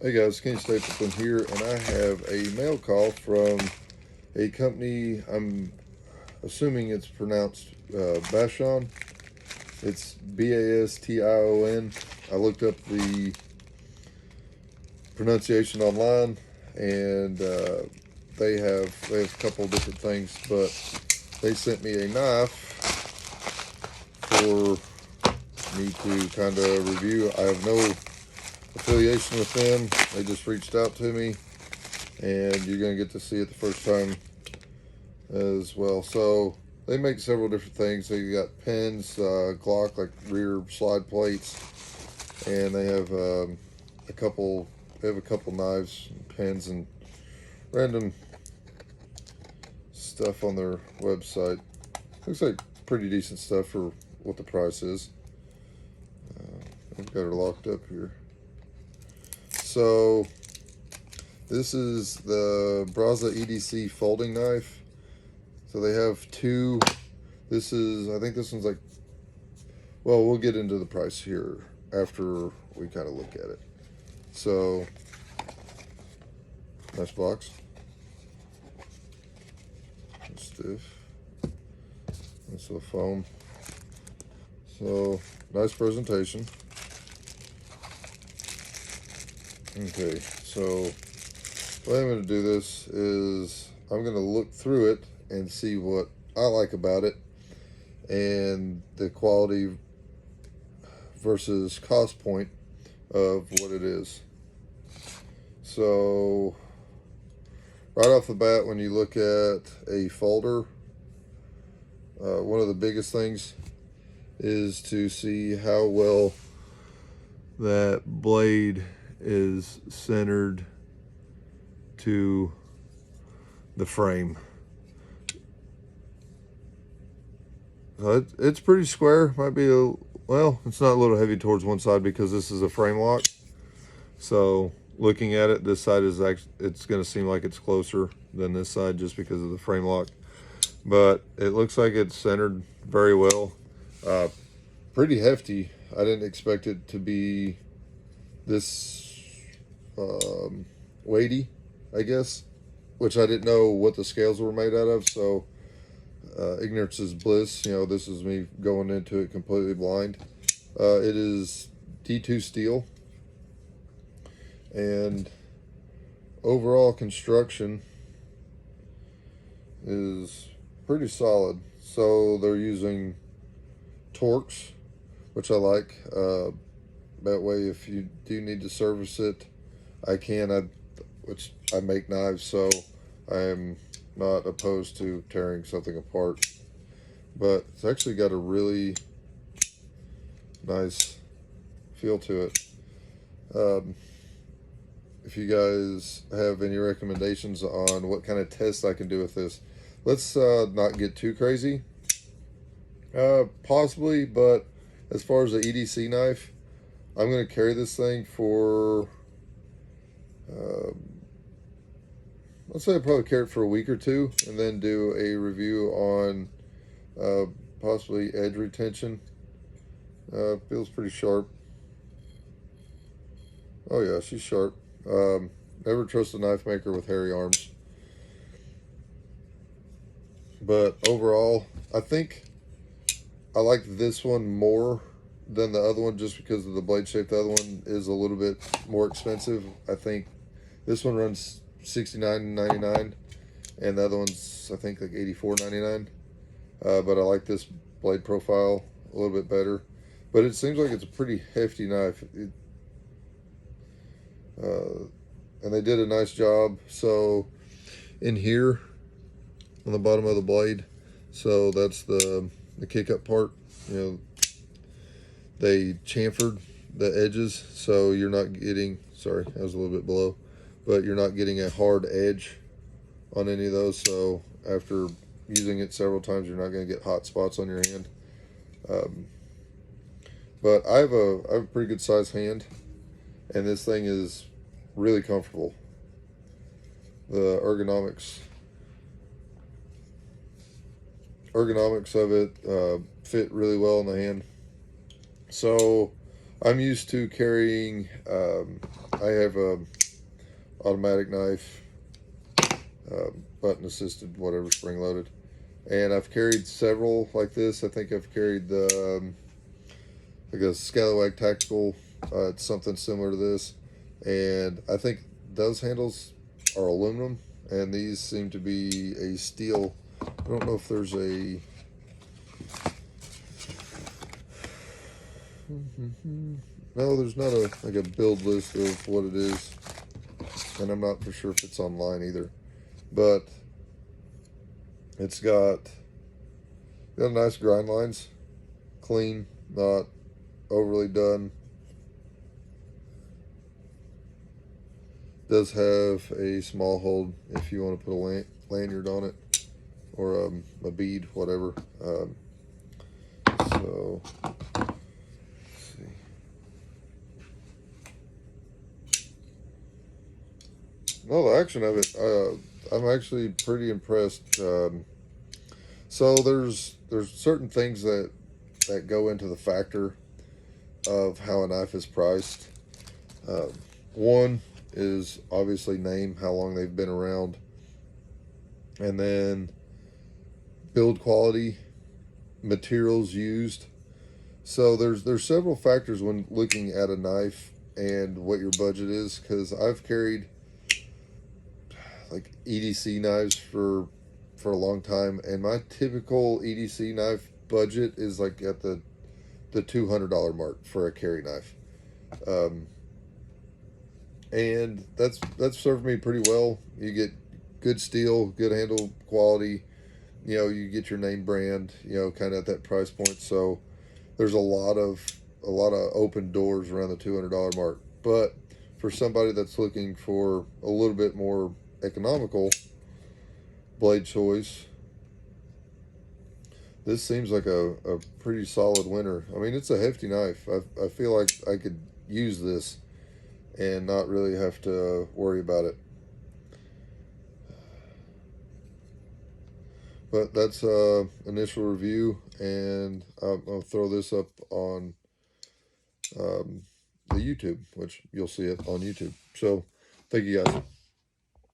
Hey guys, Kenny Stapleton here, and I have a mail call from a company. I'm assuming it's pronounced Bastion. It's Bastion. I looked up the pronunciation online, and they have a couple different things, but they sent me a knife for me to kind of review. I have no affiliation with them. They just reached out to me, and you're going to get to see it the first time as well. So they make several different things. They got pins, Glock, like rear slide plates, and they have a couple. They have a couple knives, pins, and random stuff on their website. Looks like pretty decent stuff for what the price is. I've got her locked up here. So this is the Braza EDC folding knife. So they have two. This is, I think this one's like, well, we'll get into the price here after we kind of look at it. So, nice box. Stiff. Nice little foam. So, nice presentation. Okay, so the way I'm going to do this is I'm going to look through it and see what I like about it and the quality versus cost point of what it is. So right off the bat, when you look at a folder, one of the biggest things is to see how well that blade is centered to the frame. So it's pretty square. Might be well, it's not a little heavy towards one side because this is a frame lock. So looking at it, this side is actually, it's going to seem like it's closer than this side just because of the frame lock. But it looks like it's centered very well. Pretty hefty. I didn't expect it to be this weighty, I guess, which I didn't know what the scales were made out of. So ignorance is bliss. You know, this is me going into it completely blind. It is D2 steel, and overall construction is pretty solid. So they're using Torx, which I like. That way, if you do need to service it, I can. Which I make knives, so I am not opposed to tearing something apart. But it's actually got a really nice feel to it. If you guys have any recommendations on what kind of tests I can do with this, let's not get too crazy. Possibly, but as far as the EDC knife, I'm going to carry this thing for, let's say I'll probably carry it for a week or two, and then do a review on possibly edge retention. Feels pretty sharp. Oh yeah, she's sharp. Never trust a knife maker with hairy arms. But overall, I think I like this one more than the other one just because of the blade shape. The other one is a little bit more expensive. I think this one runs $69.99, and the other one's I think like $84.99. But I like this blade profile a little bit better. But it seems like it's a pretty hefty knife. And they did a nice job. So in here on the bottom of the blade, so that's the kick up part, you know, they chamfered the edges, so you're not getting, sorry, I was a little bit below, but you're not getting a hard edge on any of those. So after using it several times, you're not going to get hot spots on your hand. But I have a pretty good size hand, and this thing is really comfortable. The ergonomics of it fit really well in the hand. So I'm used to carrying I have a automatic knife, button assisted, whatever, spring loaded, and I've carried several like this. I think I've carried the like a Scallywag Tactical. It's something similar to this, and I think those handles are aluminum, and these seem to be a steel. I don't know if there's a no, there's not a like a build list of what it is, and I'm not for sure if it's online either, but it's got nice grind lines, clean, not overly done. Does have a small hold if you want to put a lanyard on it, or a bead, whatever. So let's see. No, the action of it, I'm actually pretty impressed. So there's certain things that go into the factor of how a knife is priced. One is obviously name, how long they've been around, and then build quality, materials used. So there's several factors when looking at a knife and what your budget is, because I've carried like EDC knives for a long time, and my typical EDC knife budget is like at the $200 mark for a carry knife. And that's served me pretty well. You get good steel, good handle quality, you know, you get your name brand, you know, kind of at that price point. So there's a lot of open doors around the $200 mark. But for somebody that's looking for a little bit more economical blade choice, this seems like a pretty solid winner. I mean, it's a hefty knife. I feel like I could use this and not really have to worry about it. But that's initial review, and I'll throw this up on the YouTube, which you'll see it on YouTube. So thank you guys.